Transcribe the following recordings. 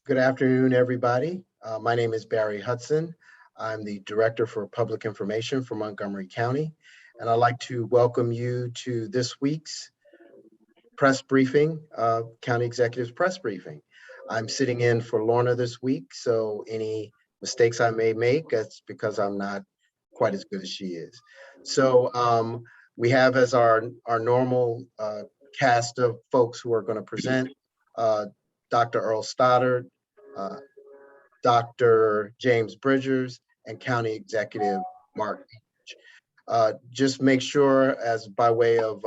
Good afternoon, everybody. My name is Barry Hudson. I'm the Director for Public Information for Montgomery County, and I'd like to welcome you to this week's press briefing, County Executive's press briefing. I'm sitting in for Lorna this week, so any mistakes I may make, that's because I'm not quite as good as she is. So we have as our normal cast of folks who are going to present, Dr. Earl Stoddard, Dr. James Bridgers, and County Executive Marc. Just make sure, as by way of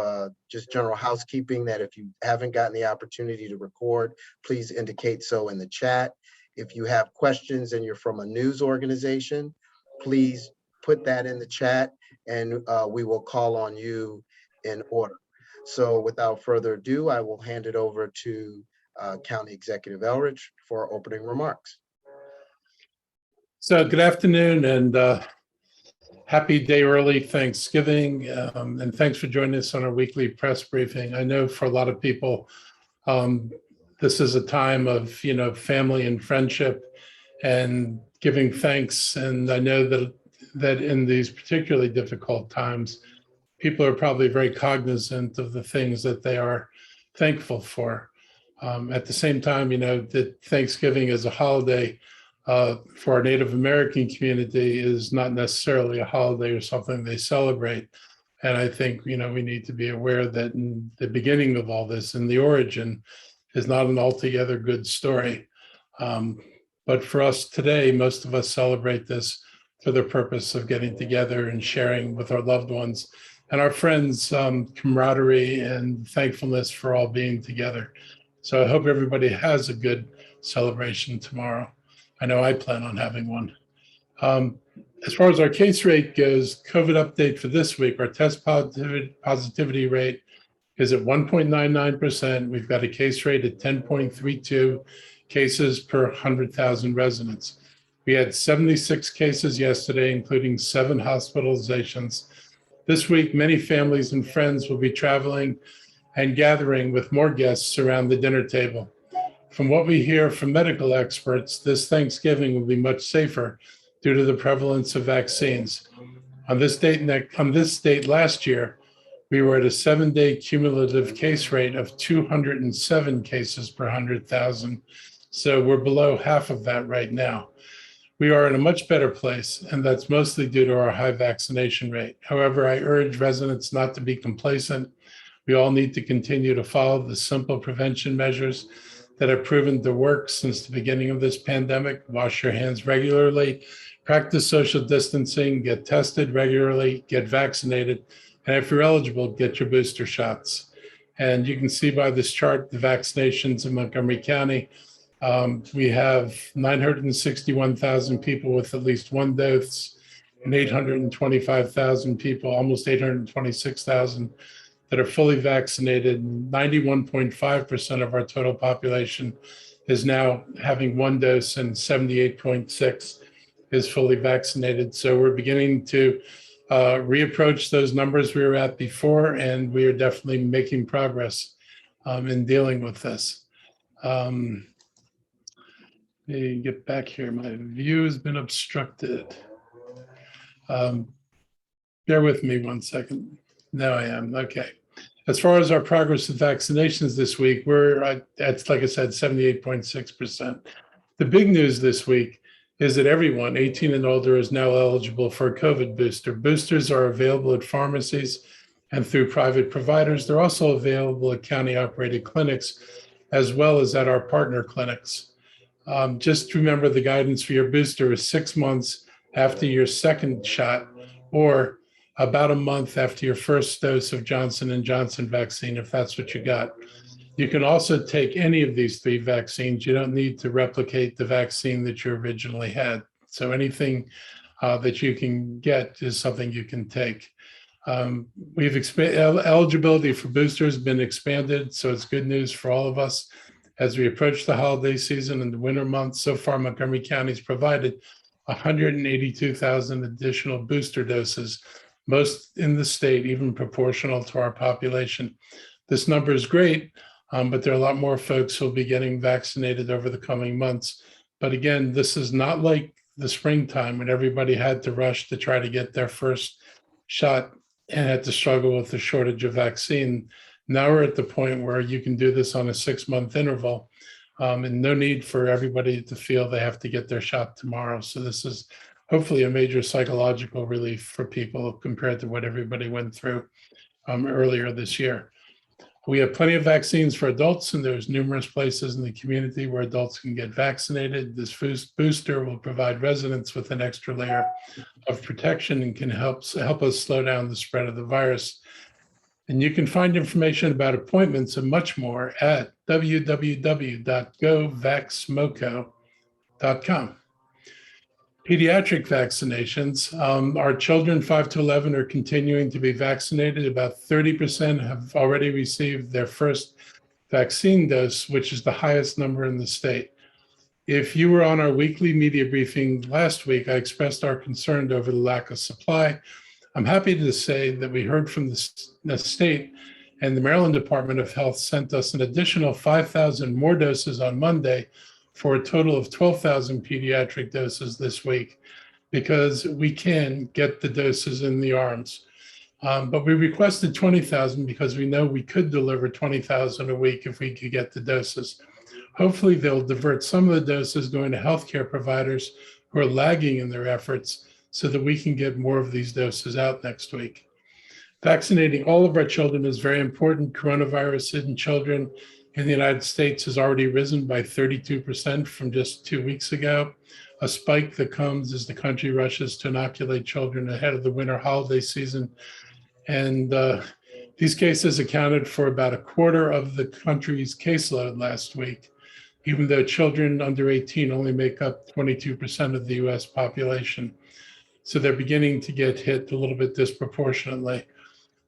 just general housekeeping, that if you haven't gotten the opportunity to record, please indicate so in the chat. If you have questions and you're from a news organization, please put that in the chat and we will call on you in order. So without further ado, I will hand it over to County Executive Elrich for opening remarks. So good afternoon and happy day early Thanksgiving, and thanks for joining us on our weekly press briefing. I know for a lot of people, this is a time of family and friendship and giving thanks. And I know that in these particularly difficult times, people are probably very cognizant of the things that they are thankful for. At the same time, that Thanksgiving is a holiday for our Native American community is not necessarily a holiday or something they celebrate. And I think, we need to be aware that in the beginning of all this and the origin is not an altogether good story. But for us today, most of us celebrate this for the purpose of getting together and sharing with our loved ones and our friends, camaraderie and thankfulness for all being together. So I hope everybody has a good celebration tomorrow. I know I plan on having one. As far as our case rate goes, COVID update for this week, our test positivity rate is at 1.99%. We've got a case rate at 10.32 cases per 100,000 residents. We had 76 cases yesterday, including 7 hospitalizations. This week, many families and friends will be traveling and gathering with more guests around the dinner table. From what we hear from medical experts, this Thanksgiving will be much safer due to the prevalence of vaccines. On this date last year, we were at a 7-day cumulative case rate of 207 cases per 100,000. So we're below half of that right now. We are in a much better place, and that's mostly due to our high vaccination rate. However, I urge residents not to be complacent. We all need to continue to follow the simple prevention measures that have proven to work since the beginning of this pandemic. Wash your hands regularly, practice social distancing, get tested regularly, get vaccinated, and if you're eligible, get your booster shots. And you can see by this chart, the vaccinations in Montgomery County. We have 961,000 people with at least 1 dose and 825,000 people, almost 826,000 that are fully vaccinated. 91.5% of our total population is now having 1 dose and 78.6% is fully vaccinated. So we're beginning to reapproach those numbers we were at before, and we are definitely making progress in dealing with this. Let me get back here. My view has been obstructed. Bear with me 1 second. Now I am, okay. As far as our progress with vaccinations this week, we're at, like I said, 78.6%. The big news this week is that everyone 18 and older is now eligible for a COVID booster. Boosters are available at pharmacies and through private providers. They're also available at county-operated clinics, as well as at our partner clinics. Just remember the guidance for your booster is 6 months after your second shot, or about a month after your first dose of Johnson & Johnson vaccine, if that's what you got. You can also take any of these 3 vaccines. You don't need to replicate the vaccine that you originally had. So anything that you can get is something you can take. Eligibility for boosters has been expanded, so it's good news for all of us. As we approach the holiday season and the winter months, so far Montgomery County's provided 182,000 additional booster doses, most in the state, even proportional to our population. This number is great, but there are a lot more folks who'll be getting vaccinated over the coming months. But again, this is not like the springtime when everybody had to rush to try to get their first shot and had to struggle with the shortage of vaccine. Now we're at the point where you can do this on a 6-month interval, and no need for everybody to feel they have to get their shot tomorrow. So this is hopefully a major psychological relief for people compared to what everybody went through earlier this year. We have plenty of vaccines for adults, and there's numerous places in the community where adults can get vaccinated. This booster will provide residents with an extra layer of protection and can help us slow down the spread of the virus. And you can find information about appointments and much more at www.govaxmoco.com. Pediatric vaccinations. Our children 5 to 11 are continuing to be vaccinated. About 30% have already received their first vaccine dose, which is the highest number in the state. If you were on our weekly media briefing last week, I expressed our concern over the lack of supply. I'm happy to say that we heard from the state, and the Maryland Department of Health sent us an additional 5,000 more doses on Monday for a total of 12,000 pediatric doses this week, because we can get the doses in the arms. But we requested 20,000 because we know we could deliver 20,000 a week if we could get the doses. Hopefully they'll divert some of the doses going to healthcare providers who are lagging in their efforts so that we can get more of these doses out next week. Vaccinating all of our children is very important. Coronavirus in children in the United States has already risen by 32% from just 2 weeks ago, a spike that comes as the country rushes to inoculate children ahead of the winter holiday season. And these cases accounted for about a quarter of the country's caseload last week, even though children under 18 only make up 22% of the US population. So they're beginning to get hit a little bit disproportionately.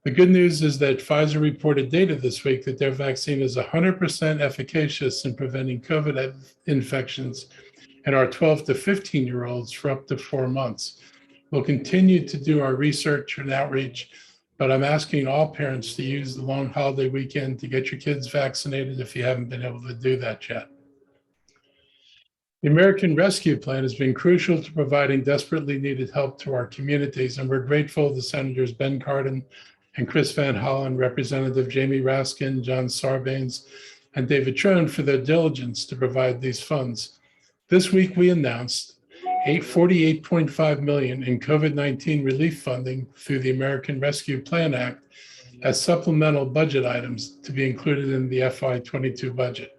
The good news is that Pfizer reported data this week that their vaccine is 100% efficacious in preventing COVID infections in our 12 to 15-year-olds for up to 4 months. We'll continue to do our research and outreach, but I'm asking all parents to use the long holiday weekend to get your kids vaccinated if you haven't been able to do that yet. The American Rescue Plan has been crucial to providing desperately needed help to our communities, and we're grateful to Senators Ben Cardin and Chris Van Hollen, Representative Jamie Raskin, John Sarbanes, and David Trone for their diligence to provide these funds. This week, we announced $48.5 million in COVID-19 relief funding through the American Rescue Plan Act as supplemental budget items to be included in the FY22 budget.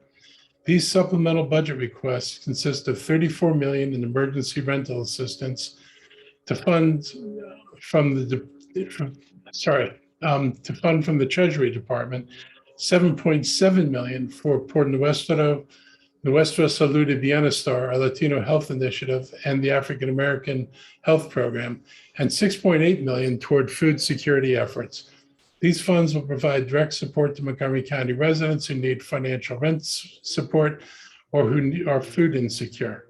These supplemental budget requests consist of $34 million in emergency rental assistance to fund from the Treasury Department, $7.7 million for Por Nuestra Salud y Bienestar, a Latino health initiative, and the African American Health Program, and $6.8 million toward food security efforts. These funds will provide direct support to Montgomery County residents who need financial rent support or who are food insecure.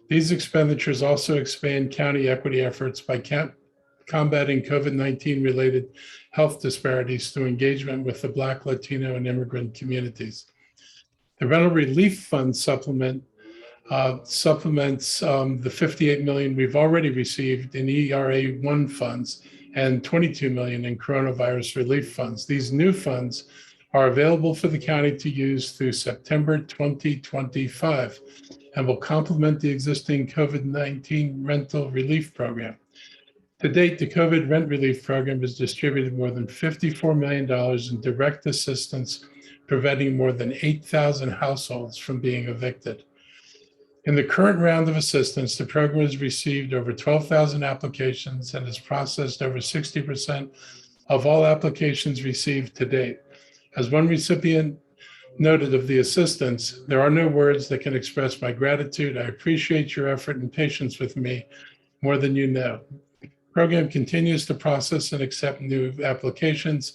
These expenditures also expand county equity efforts by combating COVID-19 related health disparities through engagement with the Black, Latino, and immigrant communities. The Rental Relief Fund supplements the $58 million we've already received in ERA-1 funds and $22 million in coronavirus relief funds. These new funds are available for the county to use through September 2025 and will complement the existing COVID-19 rental relief program. To date, the COVID rent relief program has distributed more than $54 million in direct assistance, preventing more than 8,000 households from being evicted. In the current round of assistance, the program has received over 12,000 applications and has processed over 60% of all applications received to date. As one recipient noted of the assistance, there are no words that can express my gratitude. I appreciate your effort and patience with me more than you know. The program continues to process and accept new applications,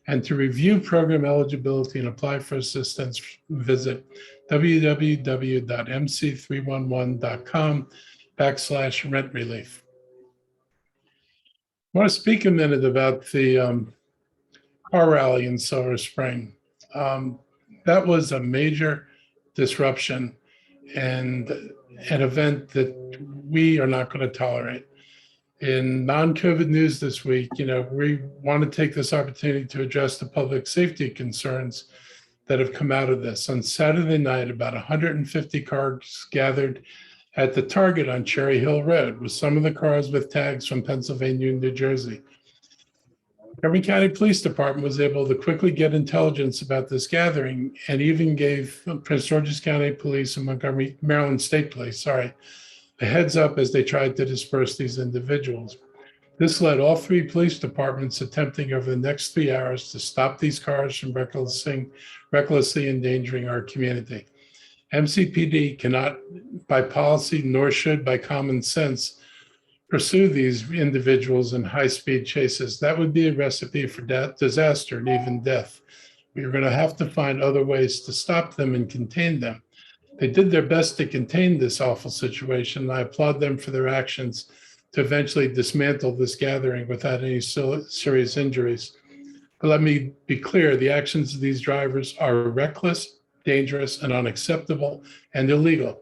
and to review program eligibility and apply for assistance, visit www.mc311.com/rent relief. I want to speak a minute about the car rally in Silver Spring. That was a major disruption and an event that we are not going to tolerate. In non-COVID news this week, we want to take this opportunity to address the public safety concerns that have come out of this. On Saturday night, about 150 cars gathered at the Target on Cherry Hill Road, with some of the cars with tags from Pennsylvania and New Jersey. Montgomery County Police Department was able to quickly get intelligence about this gathering and even gave Prince George's County Police and Maryland State Police, a heads up as they tried to disperse these individuals. This led all three police departments attempting over the next 3 hours to stop these cars from recklessly endangering our community. MCPD cannot, by policy, nor should by common sense, pursue these individuals in high-speed chases. That would be a recipe for disaster and even death. We are going to have to find other ways to stop them and contain them. They did their best to contain this awful situation. I applaud them for their actions to eventually dismantle this gathering without any serious injuries. But let me be clear, the actions of these drivers are reckless, dangerous, and unacceptable and illegal.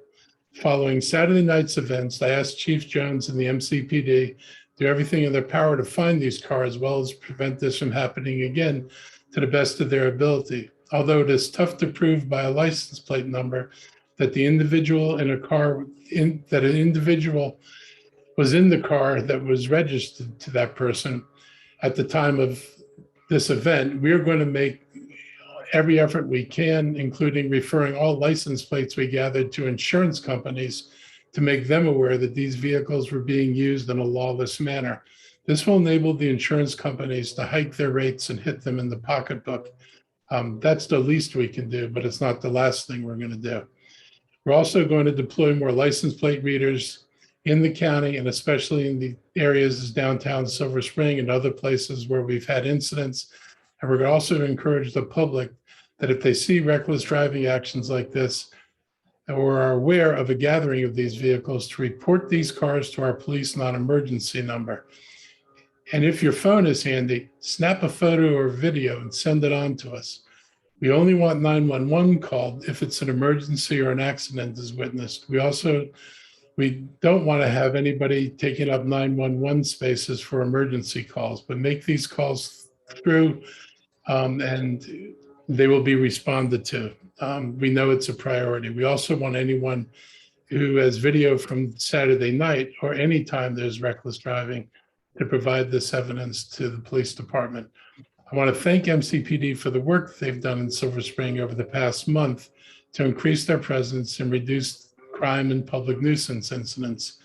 Following Saturday night's events, I asked Chief Jones and the MCPD to do everything in their power to find these cars, as well as prevent this from happening again to the best of their ability. Although it is tough to prove by a license plate number that the individual in a car, that an individual was in the car that was registered to that person at the time of this event, we are going to make every effort we can, including referring all license plates we gathered to insurance companies to make them aware that these vehicles were being used in a lawless manner. This will enable the insurance companies to hike their rates and hit them in the pocketbook. That's the least we can do, but it's not the last thing we're going to do. We're also going to deploy more license plate readers in the county, and especially in the areas as downtown Silver Spring and other places where we've had incidents. And we're going to also encourage the public that if they see reckless driving actions like this or are aware of a gathering of these vehicles, to report these cars to our police non-emergency number. And if your phone is handy, snap a photo or video and send it on to us. We only want 911 called if it's an emergency or an accident is witnessed. We don't want to have anybody taking up 911 spaces for emergency calls, but make these calls through and they will be responded to. We know it's a priority. We also want anyone who has video from Saturday night or anytime there's reckless driving to provide this evidence to the police department. I want to thank MCPD for the work they've done in Silver Spring over the past month to increase their presence and reduce crime and public nuisance incidents.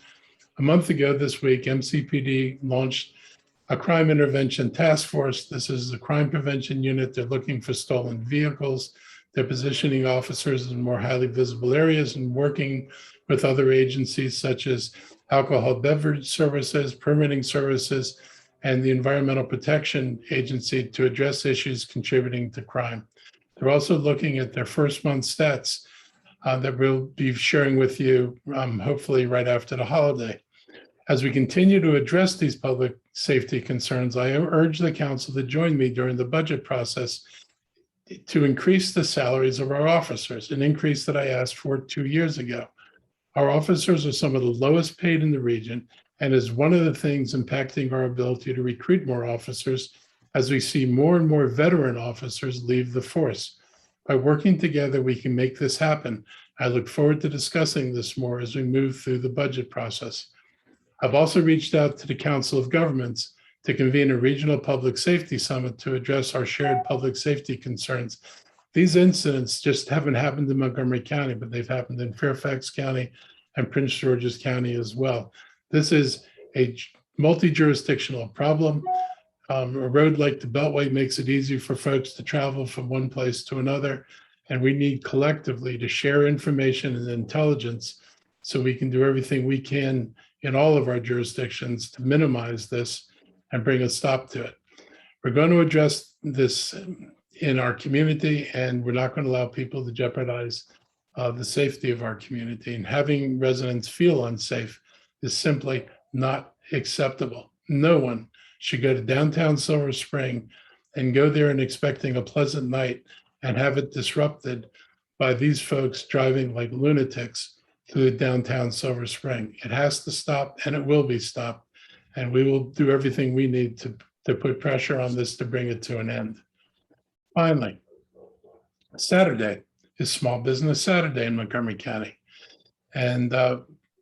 A month ago this week, MCPD launched a crime intervention task force. This is a crime prevention unit. They're looking for stolen vehicles. They're positioning officers in more highly visible areas and working with other agencies such as alcohol beverage services, permitting services, and the Environmental Protection Agency to address issues contributing to crime. They're also looking at their first month stats that we'll be sharing with you, hopefully right after the holiday. As we continue to address these public safety concerns, I urge the council to join me during the budget process to increase the salaries of our officers, an increase that I asked for 2 years ago. Our officers are some of the lowest paid in the region and is one of the things impacting our ability to recruit more officers as we see more and more veteran officers leave the force. By working together, we can make this happen. I look forward to discussing this more as we move through the budget process. I've also reached out to the Council of Governments to convene a regional public safety summit to address our shared public safety concerns. These incidents just haven't happened in Montgomery County, but they've happened in Fairfax County and Prince George's County as well. This is a multi-jurisdictional problem. A road like the Beltway makes it easy for folks to travel from one place to another, and we need collectively to share information and intelligence so we can do everything we can in all of our jurisdictions to minimize this and bring a stop to it. We're going to address this in our community, and we're not going to allow people to jeopardize the safety of our community. And having residents feel unsafe is simply not acceptable. No one should go to downtown Silver Spring and go there and expecting a pleasant night and have it disrupted by these folks driving like lunatics through downtown Silver Spring. It has to stop, and it will be stopped. And we will do everything we need to put pressure on this to bring it to an end. Finally, Saturday is Small Business Saturday in Montgomery County. And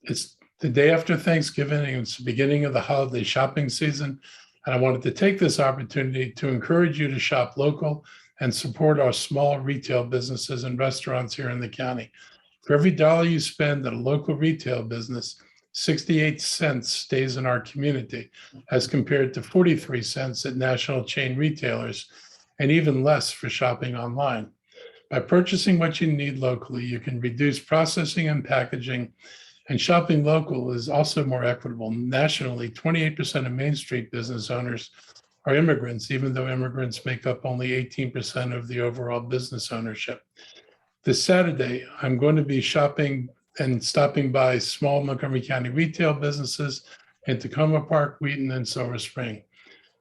it's the day after Thanksgiving, and it's the beginning of the holiday shopping season. And I wanted to take this opportunity to encourage you to shop local and support our small retail businesses and restaurants here in the county. For every dollar you spend at a local retail business, 68 cents stays in our community, as compared to 43 cents at national chain retailers, and even less for shopping online. By purchasing what you need locally, you can reduce processing and packaging, and shopping local is also more equitable. Nationally, 28% of Main Street business owners are immigrants, even though immigrants make up only 18% of the overall business ownership. This Saturday, I'm going to be shopping and stopping by small Montgomery County retail businesses in Tacoma Park, Wheaton, and Silver Spring.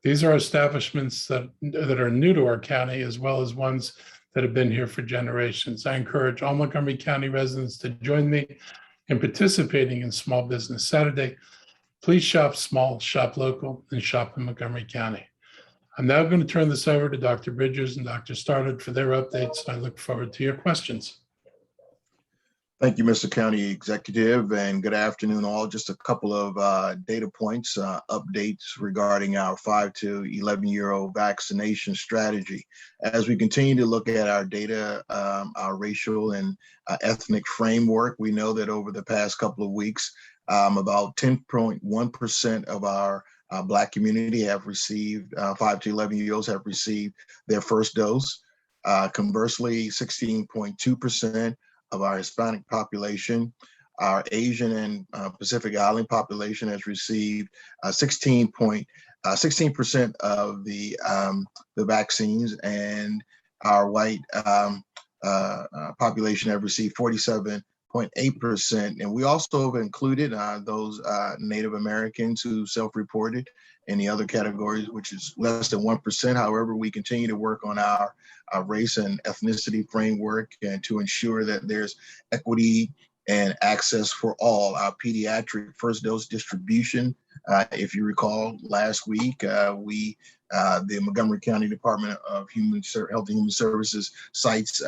These are establishments that are new to our county, as well as ones that have been here for generations. I encourage all Montgomery County residents to join me in participating in Small Business Saturday. Please shop small, shop local, and shop in Montgomery County. I'm now going to turn this over to Dr. Bridgers and Dr. Stoddard for their updates. I look forward to your questions. Thank you, Mr. County Executive, and good afternoon all. Just a couple of data points, updates regarding our 5 to 11-year-old vaccination strategy. As we continue to look at our data, our racial and ethnic framework, we know that over the past couple of weeks, about 10.1% of our Black community have received, 5 to 11-year-olds have received their first dose. Conversely, 16.2% of our Hispanic population, our Asian and Pacific Island population has received 16% of the vaccines, and our white population have received 47.8%. And we also have included those Native Americans who self-reported in the other categories, which is less than 1%. However, we continue to work on our race and ethnicity framework and to ensure that there's equity and access for all. Our pediatric first dose distribution, if you recall, last week, the Montgomery County Department of Health and Human Services sites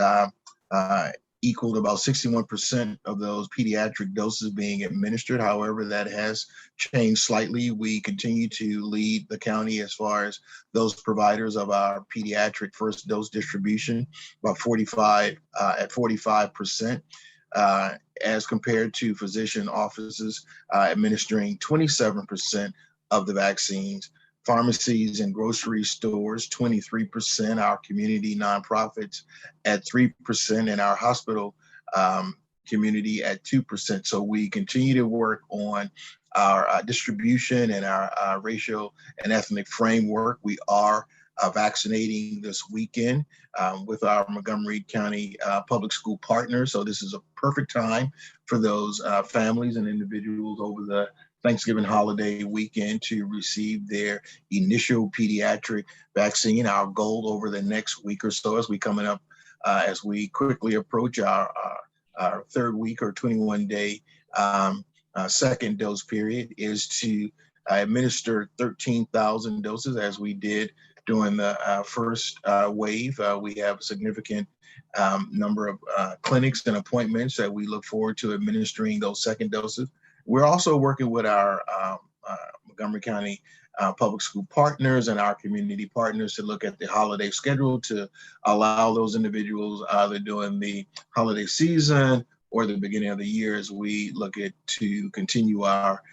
equaled about 61% of those pediatric doses being administered. However, that has changed slightly. We continue to lead the county as far as those providers of our pediatric first dose distribution, about 45%, as compared to physician offices administering 27% of the vaccines. Pharmacies and grocery stores, 23%, our community nonprofits at 3%, and our hospital community at 2%. So we continue to work on our distribution and our racial and ethnic framework. We are vaccinating this weekend with our Montgomery County public school partners. So this is a perfect time for those families and individuals over the Thanksgiving holiday weekend to receive their initial pediatric vaccine. Our goal over the next week or so, as we quickly approach our third week or 21-day second dose period, is to administer 13,000 doses as we did during the first wave. We have a significant number of clinics and appointments that we look forward to administering those second doses. We're also working with our Montgomery County public school partners and our community partners to look at the holiday schedule to allow those individuals either during the holiday season or the beginning of the year as we look at to continue our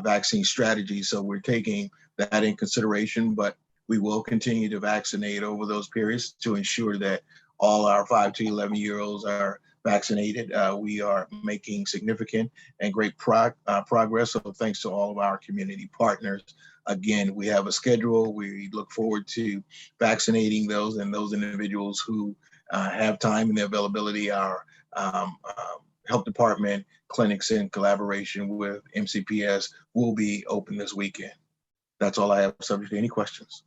vaccine strategy. So we're taking that in consideration, but we will continue to vaccinate over those periods to ensure that all our 5 to 11-year-olds are vaccinated. We are making significant and great progress. So thanks to all of our community partners. Again, we have a schedule. We look forward to vaccinating those, and those individuals who have time and the availability. Our health department clinics in collaboration with MCPS will be open this weekend. That's all I have, subject to any questions.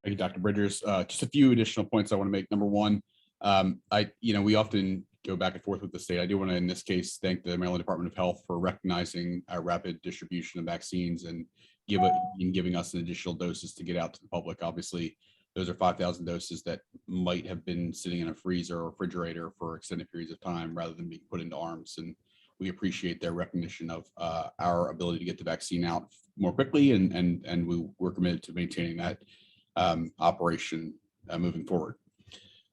Thank you, Dr. Bridgers. Just a few additional points I want to make. Number one, we often go back and forth with the state. I do want to, in this case, thank the Maryland Department of Health for recognizing our rapid distribution of vaccines and giving us an additional doses to get out to the public. Obviously, those are 5,000 doses that might have been sitting in a freezer or refrigerator for extended periods of time rather than being put into arms. And we appreciate their recognition of our ability to get the vaccine out more quickly, and we're committed to maintaining that operation moving forward.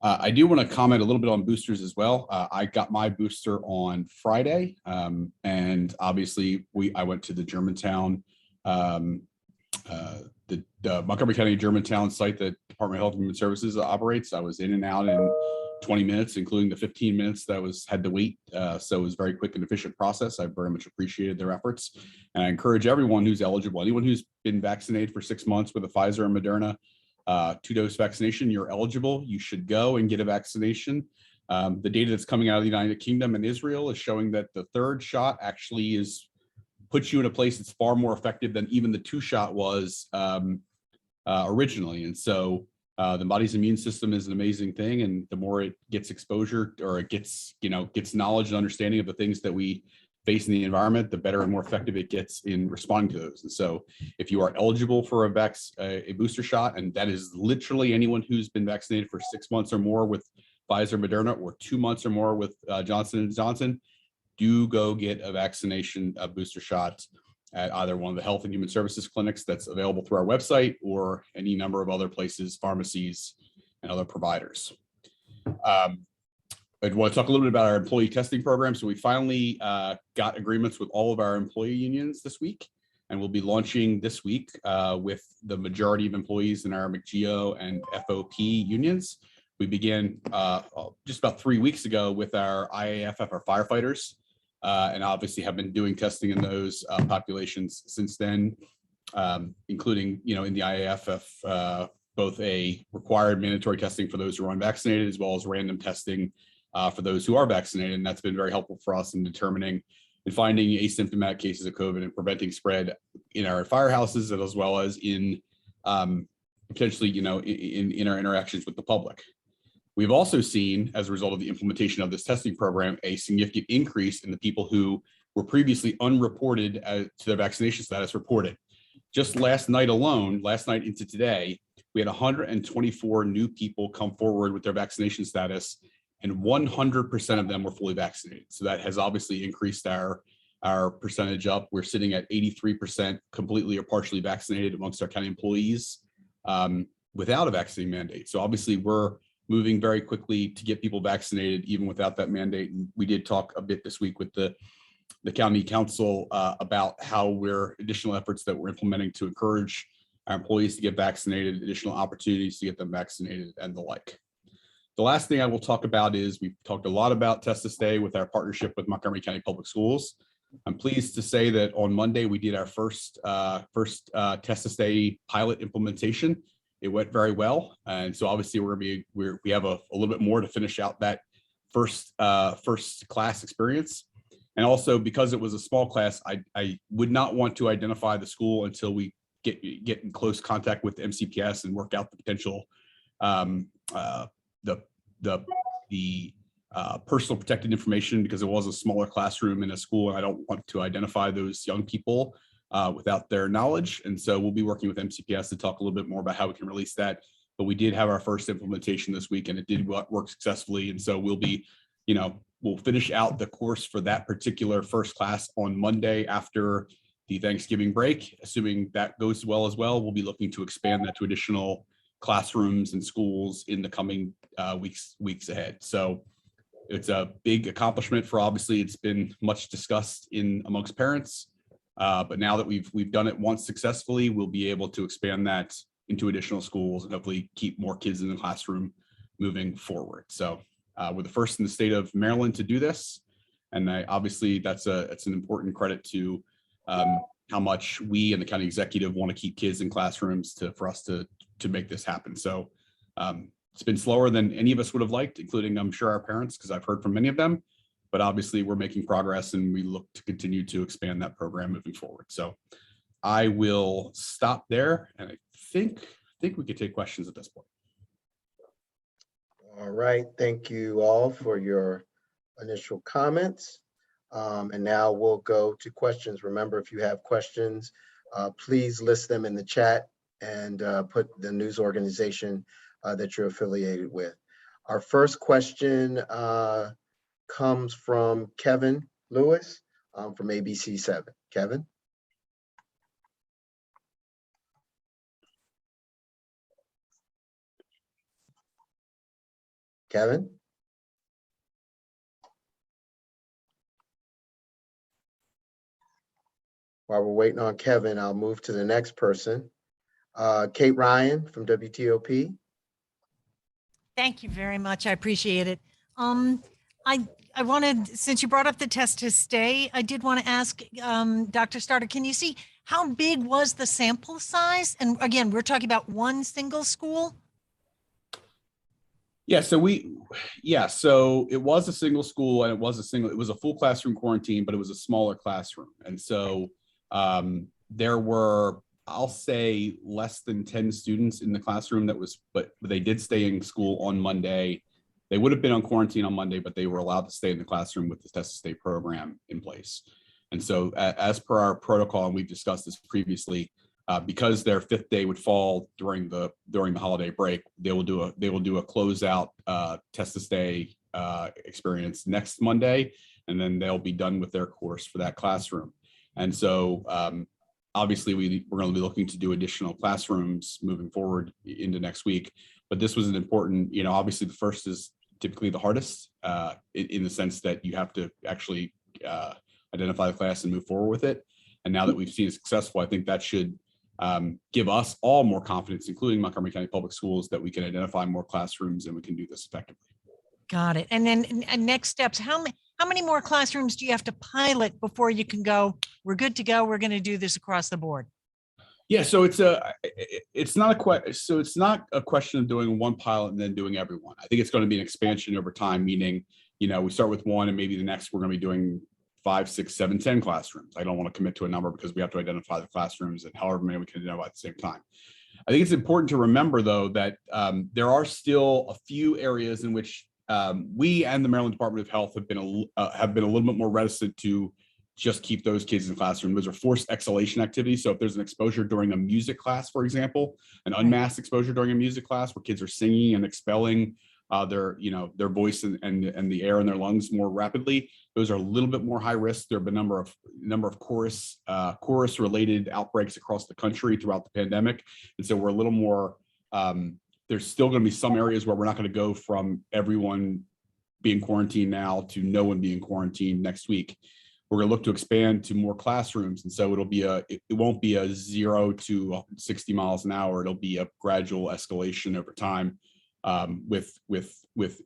I do want to comment a little bit on boosters as well. I got my booster on Friday, and obviously I went to the Germantown, the Montgomery County Germantown site that Department of Health and Human Services operates. I was in and out in 20 minutes, including the 15 minutes that had to wait. So it was a very quick and efficient process. I very much appreciated their efforts. And I encourage everyone who's eligible, anyone who's been vaccinated for 6 months with a Pfizer and Moderna 2-dose vaccination, you're eligible. You should go and get a vaccination. The data that's coming out of the United Kingdom and Israel is showing that the 3rd shot actually puts you in a place that's far more effective than even the 2-shot was originally. And so the body's immune system is an amazing thing, and the more it gets exposure, or it gets knowledge and understanding of the things that we face in the environment, the better and more effective it gets in responding to those. And so if you are eligible for a booster shot, and that is literally anyone who's been vaccinated for 6 months or more with Pfizer, Moderna, or 2 months or more with Johnson & Johnson, do go get a booster shot at either one of the Health and Human Services clinics that's available through our website, or any number of other places, pharmacies, and other providers. I want to talk a little bit about our employee testing program. So we finally got agreements with all of our employee unions this week, and we'll be launching this week with the majority of employees in our McGeo and FOP unions. We began just about 3 weeks ago with our IAFF, our firefighters, and obviously have been doing testing in those populations since then, including, in the IAFF, both a required mandatory testing for those who are unvaccinated, as well as random testing for those who are vaccinated. And that's been very helpful for us in determining and finding asymptomatic cases of COVID and preventing spread in our firehouses, as well as in potentially, in our interactions with the public. We've also seen, as a result of the implementation of this testing program, a significant increase in the people who were previously unreported to their vaccination status reported. Just last night into today, we had 124 new people come forward with their vaccination status, and 100% of them were fully vaccinated. So that has obviously increased our percentage up. We're sitting at 83% completely or partially vaccinated amongst our county employees without a vaccine mandate. So obviously we're moving very quickly to get people vaccinated even without that mandate. And we did talk a bit this week with the county council about how additional efforts that we're implementing to encourage our employees to get vaccinated, additional opportunities to get them vaccinated, and the like. The last thing I will talk about is we've talked a lot about Test to Stay with our partnership with Montgomery County Public Schools. I'm pleased to say that on Monday we did our first Test to Stay pilot implementation. It went very well, and so obviously we have a little bit more to finish out that first class experience. And also, because it was a small class, I would not want to identify the school until we get in close contact with the MCPS and work out the potential the personal protected information, because it was a smaller classroom in a school, and I don't want to identify those young people without their knowledge. And so we'll be working with MCPS to talk a little bit more about how we can release that. But we did have our first implementation this week, and it did work successfully. And so we'll be, we'll finish out the course for that particular first class on Monday after the Thanksgiving break. Assuming that goes well as well, we'll be looking to expand that to additional classrooms and schools in the coming weeks ahead. So it's a big accomplishment for, obviously it's been much discussed amongst parents, but now that we've done it once successfully, we'll be able to expand that into additional schools and hopefully keep more kids in the classroom moving forward. So we're the first in the state of Maryland to do this, and obviously it's an important credit to how much we and the county executive want to keep kids in classrooms for us to make this happen. So it's been slower than any of us would have liked, including, I'm sure, our parents, because I've heard from many of them, but obviously we're making progress, and we look to continue to expand that program moving forward. So I will stop there, and I think think we could take questions at this point. All right, thank you all for your initial comments. And now we'll go to questions. Remember, if you have questions, please list them in the chat and put the news organization that you're affiliated with. Our first question comes from Kevin Lewis from ABC7. Kevin? Kevin? While we're waiting on Kevin, I'll move to the next person. Kate Ryan from WTOP. Thank you very much. I appreciate it. I wanted, since you brought up the test to stay, I did want to ask Dr. Starter, can you see how big was the sample size? And again, we're talking about one single school? Yeah, so it was a single school and it was a full classroom quarantine, but it was a smaller classroom. And so there were, I'll say, less than 10 students in the classroom but they did stay in school on Monday. They would have been on quarantine on Monday, but they were allowed to stay in the classroom with the test to stay program in place. And so as per our protocol, and we've discussed this previously, because their 5th day would fall during the holiday break, they will do a closeout test to stay experience next Monday, and then they'll be done with their course for that classroom. And so obviously we're going to be looking to do additional classrooms moving forward into next week. But this was an important, obviously the first is typically the hardest in the sense that you have to actually identify the class and move forward with it. And now that we've seen it successful, I think that should give us all more confidence, including Montgomery County Public Schools, that we can identify more classrooms and we can do this effectively. Got it. And then next steps, how many more classrooms do you have to pilot before you can go, we're good to go, we're going to do this across the board? Yeah, so it's not a question of doing one pilot and then doing everyone. I think it's going to be an expansion over time, meaning, we start with one and maybe the next we're going to be doing 5, 6, 7, 10 classrooms. I don't want to commit to a number because we have to identify the classrooms and however many we can identify at the same time. I think it's important to remember, though, that there are still a few areas in which we and the Maryland Department of Health have been a little bit more reticent to just keep those kids in the classroom. Those are forced exhalation activities. So if there's an exposure during a music class, for example, an unmasked exposure during a music class where kids are singing and expelling their voice and the air in their lungs more rapidly, those are a little bit more high risk. There have been a number of chorus related outbreaks across the country throughout the pandemic. And so we're a little more, there's still going to be some areas where we're not going to go from everyone being quarantined now to no one being quarantined next week. We're going to look to expand to more classrooms. And so it won't be a 0 to 60 miles an hour. It'll be a gradual escalation over time with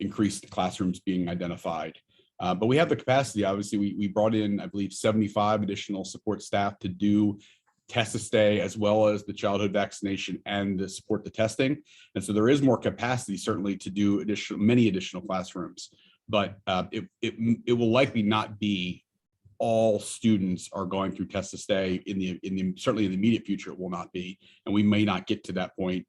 increased classrooms being identified. But we have the capacity. Obviously, we brought in, I believe, 75 additional support staff to do test to stay, as well as the childhood vaccination and to support the testing. And so there is more capacity, certainly, to do many additional classrooms. But it will likely not be all students are going through test to stay certainly in the immediate future. It will not be, and we may not get to that point,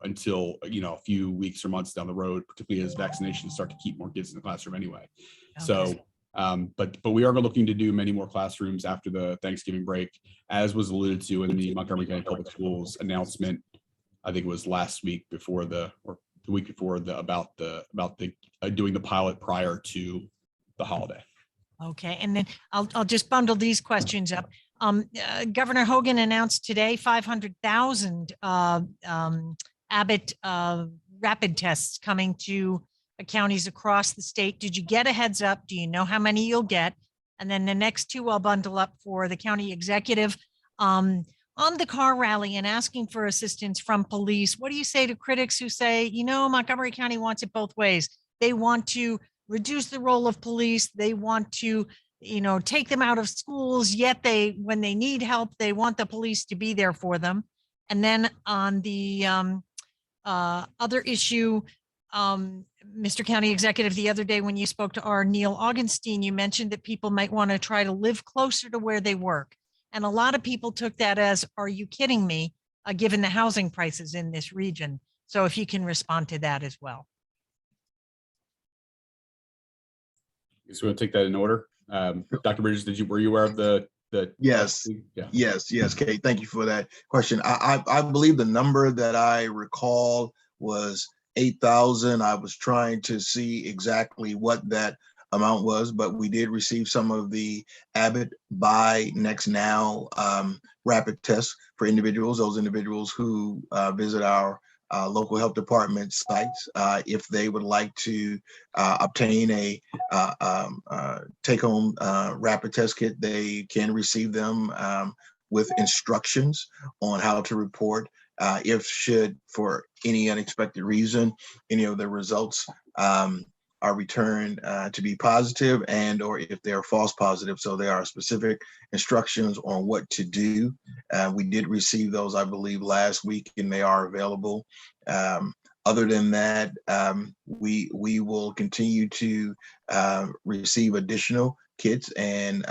until a few weeks or months down the road, particularly as vaccinations start to keep more kids in the classroom anyway. Okay. So, but we are looking to do many more classrooms after the Thanksgiving break, as was alluded to in the Montgomery County Public Schools announcement. I think it was last week or the week before about doing the pilot prior to the holiday. Okay, and then I'll just bundle these questions up. Governor Hogan announced today 500,000 Abbott rapid tests coming to counties across the state. Did you get a heads up? Do you know how many you'll get? And then the next two I'll bundle up for the county executive. On the car rally and asking for assistance from police, what do you say to critics who say, Montgomery County wants it both ways? They want to reduce the role of police. They want to, take them out of schools, yet when they need help, they want the police to be there for them. And then on the other issue, Mr. County Executive, the other day when you spoke to our Neil Augenstein, you mentioned that people might want to try to live closer to where they work. And a lot of people took that as, are you kidding me? given the housing prices in this region. So if you can respond to that as well. So we'll take that in order. Dr. Bridges, were you aware of the? Yes. Yeah. Yes, Kate. Thank you for that question. I believe the number that I recall was 8,000. I was trying to see exactly what that amount was, but we did receive some of the Abbott Buy Next Now rapid tests for individuals, those individuals who visit our local health department sites. If they would like to obtain a take-home rapid test kit, they can receive them with instructions on how to report if should, for any unexpected reason, any of the results are returned to be positive, and or if they're false positive. So there are specific instructions on what to do. We did receive those, I believe, last week, and they are available. Other than that, we will continue to receive additional kits and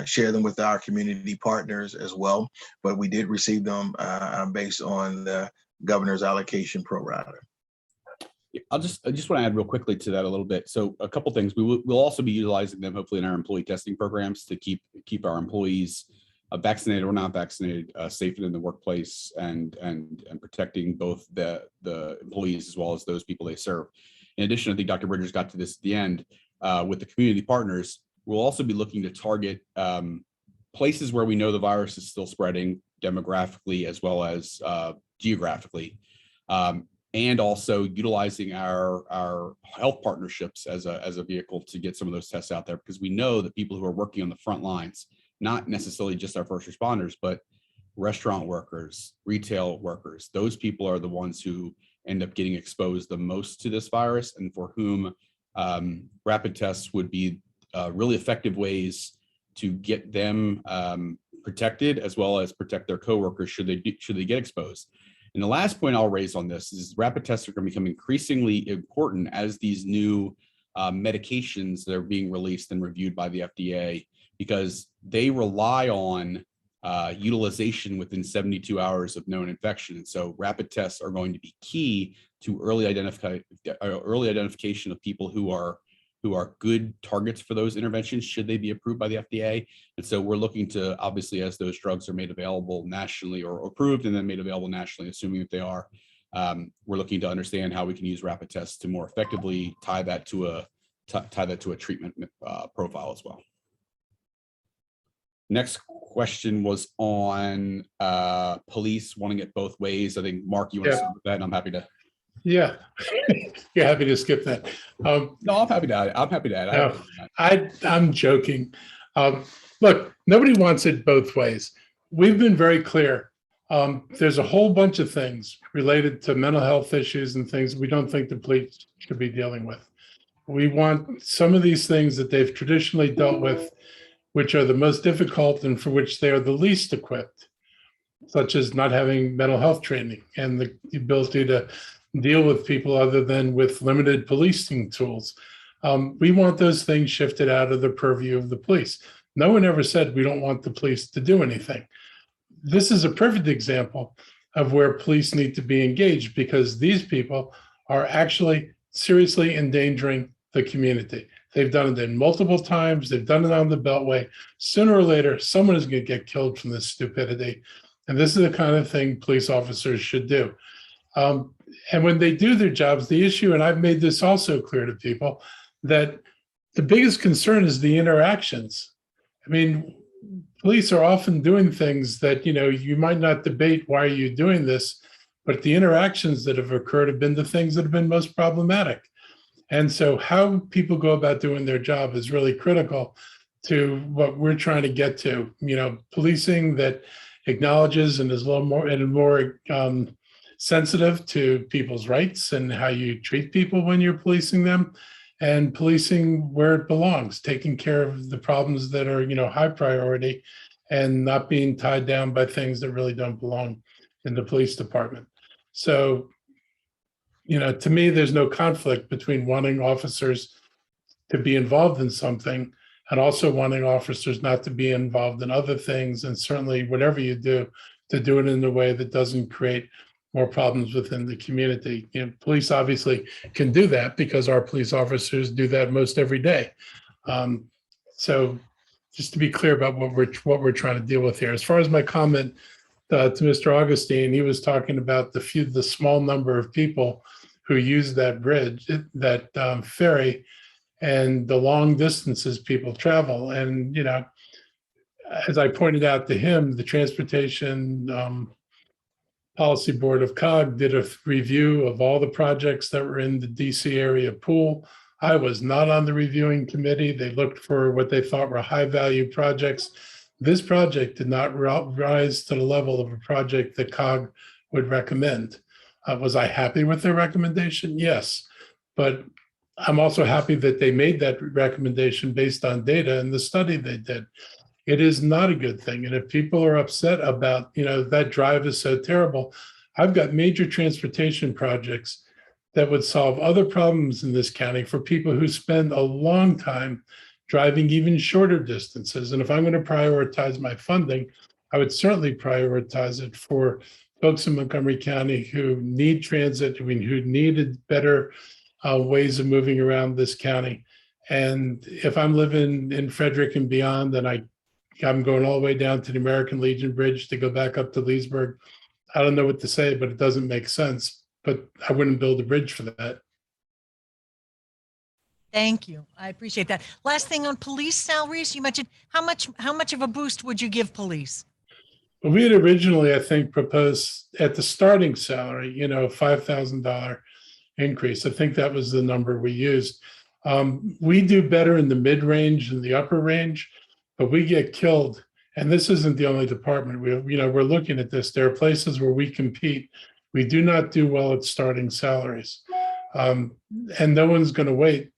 share them with our community partners as well. But we did receive them based on the governor's allocation pro rata. I just want to add real quickly to that a little bit. So a couple things. We'll also be utilizing them hopefully in our employee testing programs to keep our employees vaccinated or not vaccinated safe in the workplace and protecting both the employees as well as those people they serve. In addition, I think Dr. Bridges got to this at the end with the community partners. We'll also be looking to target places where we know the virus is still spreading demographically as well as geographically. And also utilizing our health partnerships as a vehicle to get some of those tests out there, because we know that people who are working on the front lines, not necessarily just our first responders, but restaurant workers, retail workers, those people are the ones who end up getting exposed the most to this virus, and for whom rapid tests would be really effective ways to get them protected, as well as protect their coworkers should they get exposed. And the last point I'll raise on this is rapid tests are going to become increasingly important as these new medications that are being released and reviewed by the FDA, because they rely on utilization within 72 hours of known infection. And so rapid tests are going to be key to early identification of people who are good targets for those interventions should they be approved by the FDA. And so we're looking to, obviously, as those drugs are made available nationally or approved and then made available nationally, assuming that they are, we're looking to understand how we can use rapid tests to more effectively tie that to a treatment profile as well. Next question was on police wanting it both ways. I think, Marc, you want to start with that, and I'm happy to. Yeah, you're happy to skip that. No, I'm happy to add. I'm joking. Look, nobody wants it both ways. We've been very clear. There's a whole bunch of things related to mental health issues and things we don't think the police should be dealing with. We want some of these things that they've traditionally dealt with, which are the most difficult and for which they are the least equipped, such as not having mental health training and the ability to deal with people other than with limited policing tools. We want those things shifted out of the purview of the police. No one ever said we don't want the police to do anything. This is a perfect example of where police need to be engaged, because these people are actually seriously endangering the community. They've done it multiple times. They've done it on the Beltway. Sooner or later, someone is going to get killed from this stupidity. And this is the kind of thing police officers should do. And when they do their jobs, the issue, and I've made this also clear to people, that the biggest concern is the interactions. I mean, police are often doing things that, you might not debate, why are you doing this? But the interactions that have occurred have been the things that have been most problematic. And so how people go about doing their job is really critical to what we're trying to get to. Policing that acknowledges and is a little more sensitive to people's rights and how you treat people when you're policing them, and policing where it belongs, taking care of the problems that are, high priority, and not being tied down by things that really don't belong in the police department. So, to me, there's no conflict between wanting officers to be involved in something and also wanting officers not to be involved in other things, and certainly whatever you do, to do it in a way that doesn't create more problems within the community. You know, police obviously can do that because our police officers do that most every day. So just to be clear about what we're trying to deal with here. As far as my comment to Mr. Augustine, he was talking about the small number of people who use that bridge, that ferry, and the long distances people travel. And, you know, as I pointed out to him, the Transportation Policy Board of COG did a review of all the projects that were in the DC area pool. I was not on the reviewing committee. They looked for what they thought were high value projects. This project did not rise to the level of a project that COG would recommend. Was I happy with their recommendation? Yes, but I'm also happy that they made that recommendation based on data and the study they did. It is not a good thing. And if people are upset about, you know, that drive is so terrible, I've got major transportation projects that would solve other problems in this county for people who spend a long time driving even shorter distances. And if I'm going to prioritize my funding, I would certainly prioritize it for folks in Montgomery County who need transit, who needed better ways of moving around this county. And if I'm living in Frederick and beyond, and I'm going all the way down to the American Legion Bridge to go back up to Leesburg, I don't know what to say, but it doesn't make sense. But I wouldn't build a bridge for that. Thank you. I appreciate that. Last thing on police salaries, you mentioned how much of a boost would you give police? Well, we had originally, I think, proposed at the starting salary, you know, $5,000 increase. I think that was the number we used. We do better in the mid-range and the upper range, but we get killed. And this isn't the only department. We're looking at this. There are places where we compete. We do not do well at starting salaries. And no one's going to wait,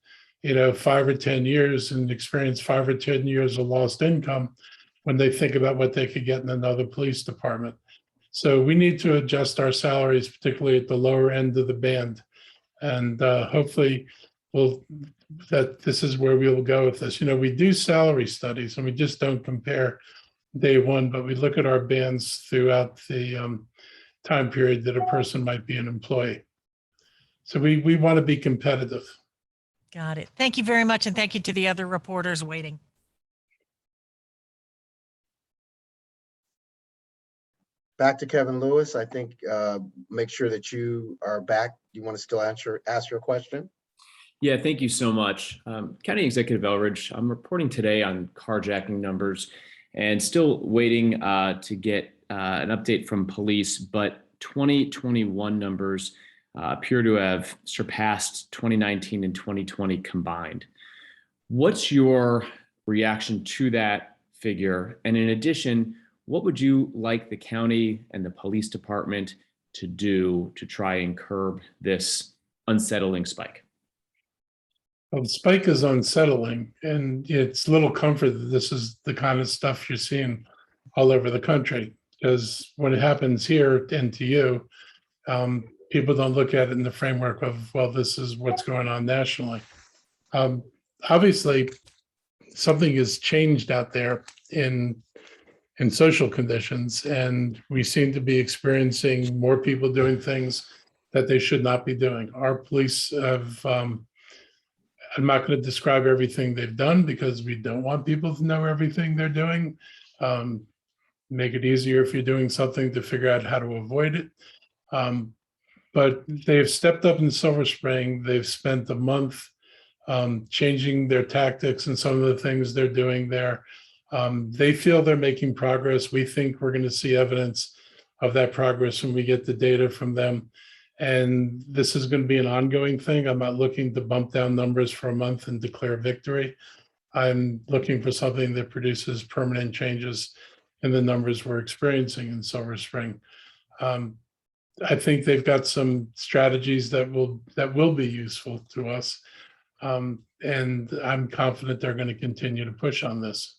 5 or 10 years and experience 5 or 10 years of lost income when they think about what they could get in another police department. So we need to adjust our salaries, particularly at the lower end of the band. And hopefully that this is where we will go with this. We do salary studies and we just don't compare day one, but we look at our bands throughout the time period that a person might be an employee. So we want to be competitive. Got it. Thank you very much. And thank you to the other reporters waiting. Back to Kevin Lewis. I think make sure that you are back. You want to still ask your question? Yeah, thank you so much. County Executive Elrich, I'm reporting today on carjacking numbers and still waiting to get an update from police, but 2021 numbers appear to have surpassed 2019 and 2020 combined. What's your reaction to that figure? And in addition, what would you like the county and the police department to do to try and curb this unsettling spike? Well, the spike is unsettling, and it's little comfort that this is the kind of stuff you're seeing all over the country. Because when it happens here and to you, people don't look at it in the framework of, well, this is what's going on nationally. Obviously, something has changed out there in social conditions, and we seem to be experiencing more people doing things that they should not be doing. Our police have, I'm not going to describe everything they've done because we don't want people to know everything they're doing. Make it easier if you're doing something to figure out how to avoid it. But they've stepped up in Silver Spring. They've spent a month changing their tactics and some of the things they're doing there. They feel they're making progress. We think we're going to see evidence of that progress when we get the data from them. And this is going to be an ongoing thing. I'm not looking to bump down numbers for a month and declare victory. I'm looking for something that produces permanent changes in the numbers we're experiencing in Silver Spring. I think they've got some strategies that will be useful to us. And I'm confident they're going to continue to push on this.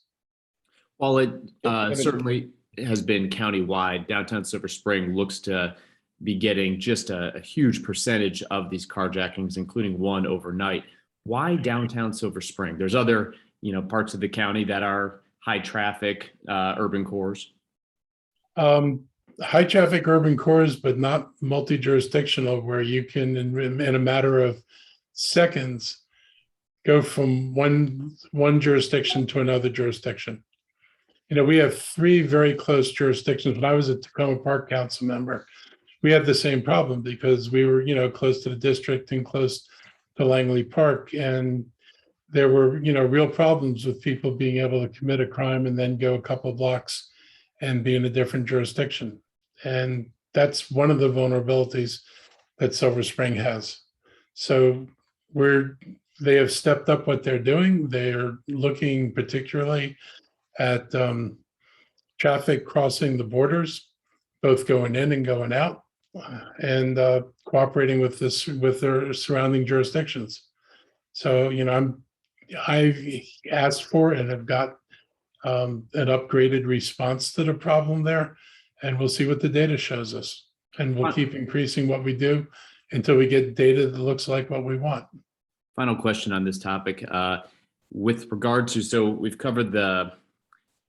While it certainly has been countywide, downtown Silver Spring looks to be getting just a huge percentage of these carjackings, including one overnight. Why downtown Silver Spring? There's other, parts of the county that are high traffic urban cores. high traffic urban cores, but not multi-jurisdictional, where you can, in a matter of seconds, go from one jurisdiction to another jurisdiction. We have 3 very close jurisdictions. When I was a Tacoma Park Council member, we had the same problem because we were, close to the district and close to Langley Park. And there were, real problems with people being able to commit a crime and then go a couple of blocks and be in a different jurisdiction. And that's one of the vulnerabilities that Silver Spring has. So they have stepped up what they're doing. They are looking particularly at traffic crossing the borders, both going in and going out, and cooperating with their surrounding jurisdictions. So, I've asked for and have got an upgraded response to the problem there, and we'll see what the data shows us. And we'll keep increasing what we do until we get data that looks like what we want. Final question on this topic. With regard to, so we've covered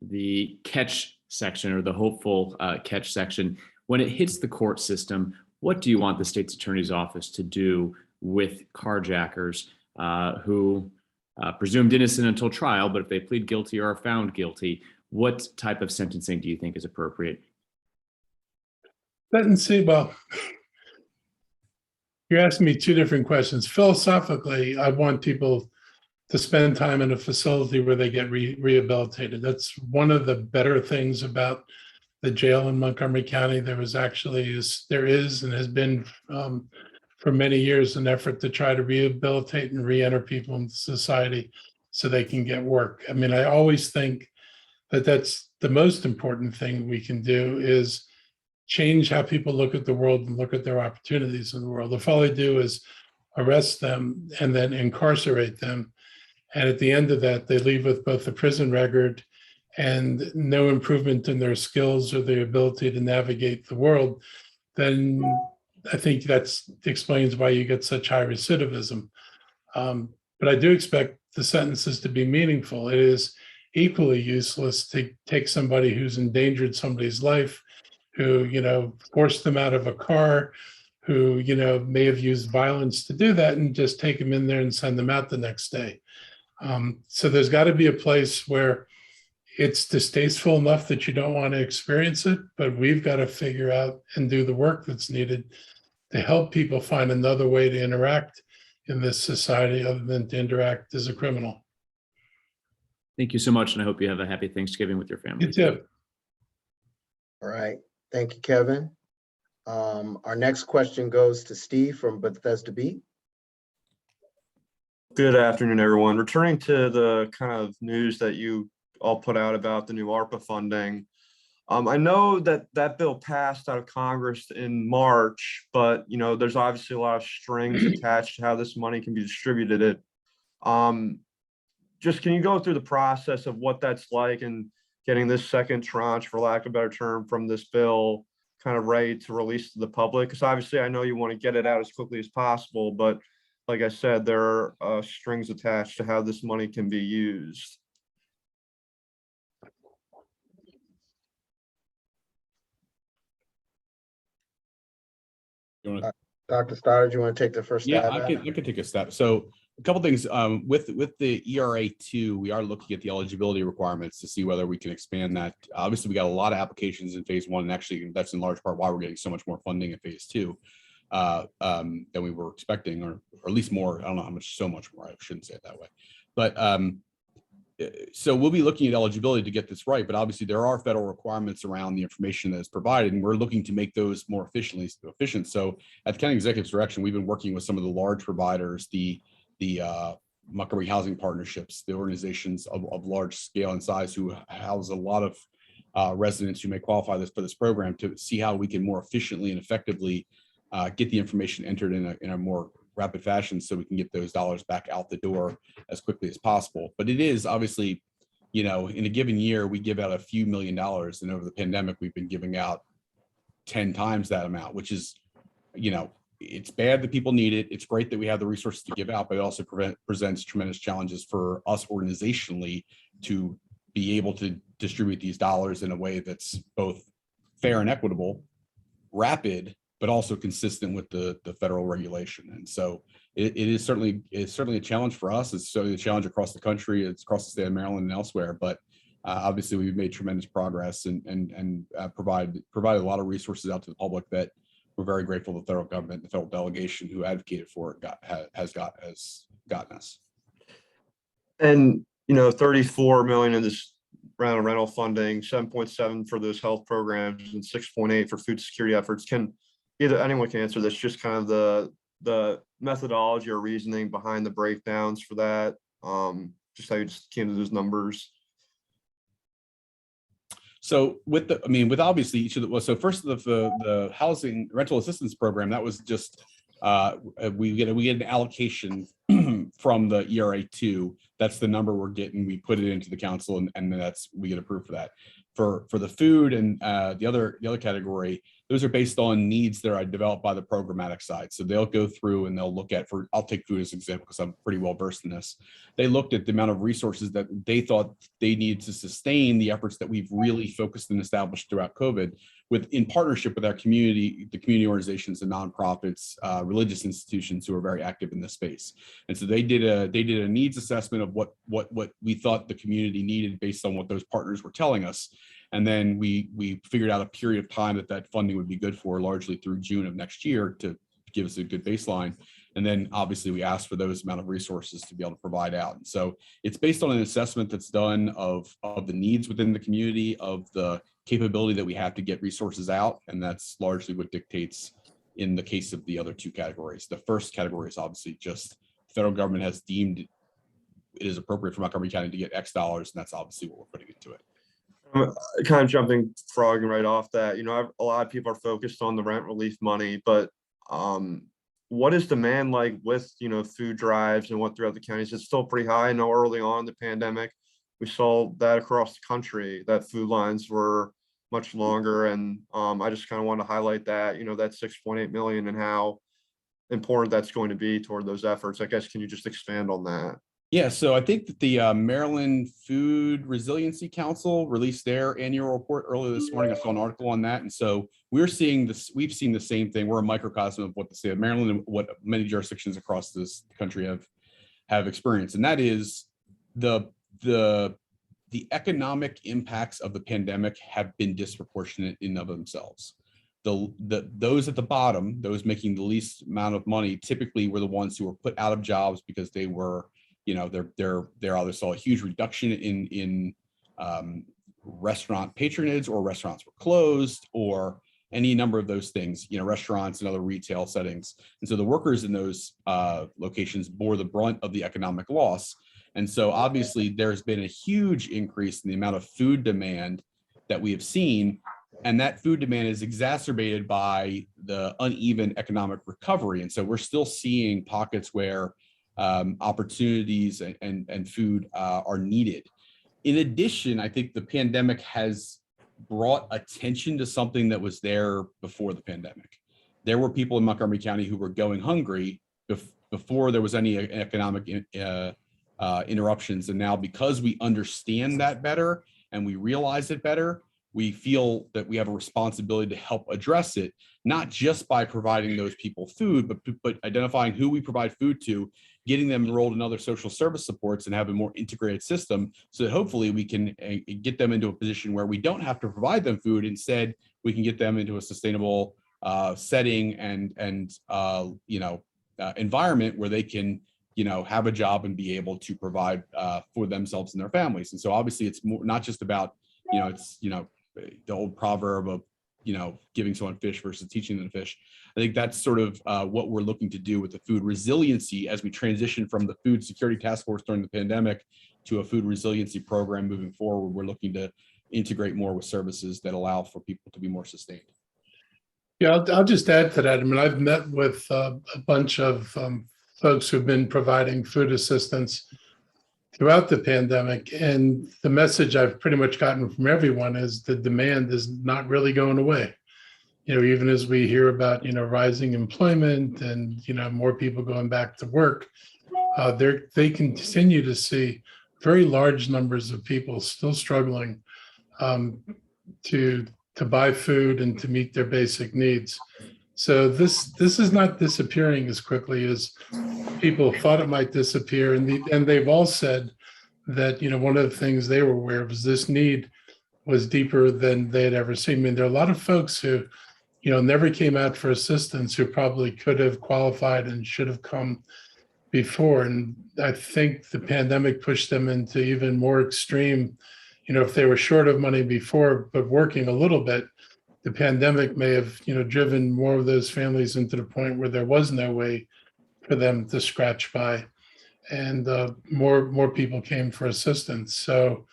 the catch section, or the hopeful catch section. When it hits the court system, what do you want the state's attorney's office to do with carjackers who presumed innocent until trial, but if they plead guilty or are found guilty, what type of sentencing do you think is appropriate? Sentencing, well, you're asking me 2 different questions. Philosophically, I want people to spend time in a facility where they get rehabilitated. That's one of the better things about the jail in Montgomery County. There is and has been for many years an effort to try to rehabilitate and re-enter people into society so they can get work. I mean, I always think that that's the most important thing we can do, is change how people look at the world and look at their opportunities in the world. If all they do is arrest them and then incarcerate them, and at the end of that, they leave with both a prison record and no improvement in their skills or their ability to navigate the world, then I think that explains why you get such high recidivism. But I do expect the sentences to be meaningful. It is equally useless to take somebody who's endangered somebody's life, who, forced them out of a car, who, may have used violence to do that, and just take them in there and send them out the next day. So there's got to be a place where it's distasteful enough that you don't want to experience it, but we've got to figure out and do the work that's needed to help people find another way to interact in this society other than to interact as a criminal. Thank you so much, and I hope you have a happy Thanksgiving with your family. You too. All right. Thank you, Kevin. Our next question goes to Steve from Bethesda Beat. Good afternoon, everyone. Returning to the kind of news that you all put out about the new ARPA funding. I know that that bill passed out of Congress in March, but there's obviously a lot of strings attached to how this money can be distributed. Just can you go through the process of what that's like and getting this second tranche, for lack of a better term, from this bill kind of ready to release to the public? Because obviously I know you want to get it out as quickly as possible, but like I said, there are strings attached to how this money can be used. Dr. Stoddard, you want to take the first stab? Yeah, I could take a step. So a couple things with the ERA2, we are looking at the eligibility requirements to see whether we can expand that. Obviously, we got a lot of applications in phase 1, and actually that's in large part why we're getting so much more funding in phase 2 than we were expecting, or at least more. I don't know how much, so much more. I shouldn't say it that way, but so we'll be looking at eligibility to get this right. But obviously, there are federal requirements around the information that is provided, and we're looking to make those more efficient. So at the county executive's direction, we've been working with some of the large providers, the Montgomery Housing Partnerships, the organizations of large scale and size who house a lot of residents who may qualify for this program, to see how we can more efficiently and effectively get the information entered in a more rapid fashion, so we can get those dollars back out the door as quickly as possible. But it is obviously, in a given year, we give out a few $1 million, and over the pandemic, we've been giving out 10 times that amount, which is, it's bad that people need it. It's great that we have the resources to give out, but it also presents tremendous challenges for us organizationally to be able to distribute these dollars in a way that's both fair and equitable, rapid, but also consistent with the federal regulation. And so it is certainly a challenge for us. It's certainly a challenge across the country. It's across the state of Maryland and elsewhere. But obviously, we've made tremendous progress and provided a lot of resources out to the public that we're very grateful the federal government, the federal delegation who advocated for it has gotten us. And 34 million in this round of rental funding, 7.7 for those health programs, and 6.8 for food security efforts. Anyone can answer this, just kind of the methodology or reasoning behind the breakdowns for that, just how you just came to those numbers. So with obviously each of so first the housing rental assistance program, that was just we get an allocation from the ERA2. That's the number we're getting. We put it into the council, and we get approved for that. For the food and the other category, those are based on needs that are developed by the programmatic side. So they'll go through and they'll look at, I'll take food as an example because I'm pretty well versed in this. They looked at the amount of resources that they thought they needed to sustain the efforts that we've really focused and established throughout COVID, in partnership with our community, the community organizations and nonprofits, religious institutions who are very active in this space. And so they did a needs assessment of what we thought the community needed based on what those partners were telling us. And then we figured out a period of time that funding would be good for, largely through June of next year, to give us a good baseline. And then obviously we asked for those amount of resources to be able to provide out. And so it's based on an assessment that's done of the needs within the community, of the capability that we have to get resources out. And that's largely what dictates in the case of the other two categories. The first category is obviously just the federal government has deemed it is appropriate for Montgomery County to get X dollars, and that's obviously what we're putting into it. Kind of frogging right off that, a lot of people are focused on the rent relief money, but what is demand like with, food drives and what throughout the counties? It's still pretty high. I know early on in the pandemic, we saw that across the country, that food lines were much longer. And I just kind of want to highlight that, that 6.8 million and how important that's going to be toward those efforts. I guess, can you just expand on that? Yeah, so I think that the Maryland Food Resiliency Council released their annual report earlier this morning. I saw an article on that. And so we've seen the same thing. We're a microcosm of what the state of Maryland and what many jurisdictions across this country have experienced. And that is the economic impacts of the pandemic have been disproportionate in and of themselves. Those at the bottom, those making the least amount of money, typically were the ones who were put out of jobs because they were, they either saw a huge reduction in restaurant patronage, or restaurants were closed, or any number of those things, restaurants and other retail settings. And so the workers in those locations bore the brunt of the economic loss. And so obviously there's been a huge increase in the amount of food demand that we have seen. And that food demand is exacerbated by the uneven economic recovery. And so we're still seeing pockets where opportunities and food are needed. In addition, I think the pandemic has brought attention to something that was there before the pandemic. There were people in Montgomery County who were going hungry before there was any economic interruptions. And now, because we understand that better and we realize it better, we feel that we have a responsibility to help address it, not just by providing those people food, but identifying who we provide food to, getting them enrolled in other social service supports, and have a more integrated system, so that hopefully we can get them into a position where we don't have to provide them food. Instead, we can get them into a sustainable setting and environment where they can have a job and be able to provide for themselves and their families. And so obviously it's more, not just about, the old proverb of, giving someone fish versus teaching them to fish. I think that's sort of what we're looking to do with the food resiliency as we transition from the food security task force during the pandemic to a food resiliency program moving forward. We're looking to integrate more with services that allow for people to be more sustained. Yeah, I'll just add to that. I mean, I've met with a bunch of folks who've been providing food assistance throughout the pandemic. And the message I've pretty much gotten from everyone is the demand is not really going away. Even as we hear about, rising employment and, more people going back to work, they continue to see very large numbers of people still struggling to to buy food and to meet their basic needs. So this is not disappearing as quickly as people thought it might disappear. And they've all said that, one of the things they were aware of was this need was deeper than they had ever seen. I mean, there are a lot of folks who, never came out for assistance who probably could have qualified and should have come before. And I think the pandemic pushed them into even more extreme, if they were short of money before, but working a little bit, the pandemic may have, driven more of those families into the point where there was no way for them to scratch by. And more people came for assistance. So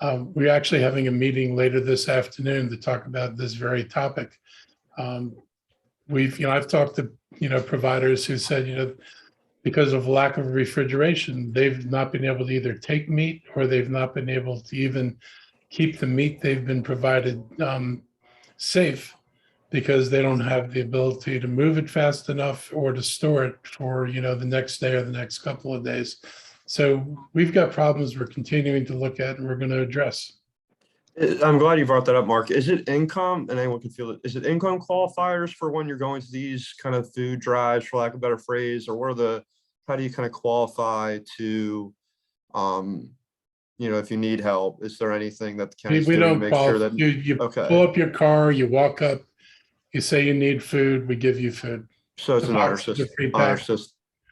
we're actually having a meeting later this afternoon to talk about this very topic. I've talked to, providers who said, because of lack of refrigeration, they've not been able to either take meat or they've not been able to even keep the meat they've been provided safe because they don't have the ability to move it fast enough or to store it for, the next day or the next couple of days. So we've got problems we're continuing to look at and we're going to address. I'm glad you brought that up, Mark. Is it income, and anyone can feel it, is it income qualifiers for when you're going to these kind of food drives, for lack of a better phrase, or how do you kind of qualify to, if you need help? Is there anything that the county's We doing to don't make sure qualify. that, You okay. pull up your car, you walk up, you say you need food, we give you food. So it's The an honor boxes are system, pre-packed.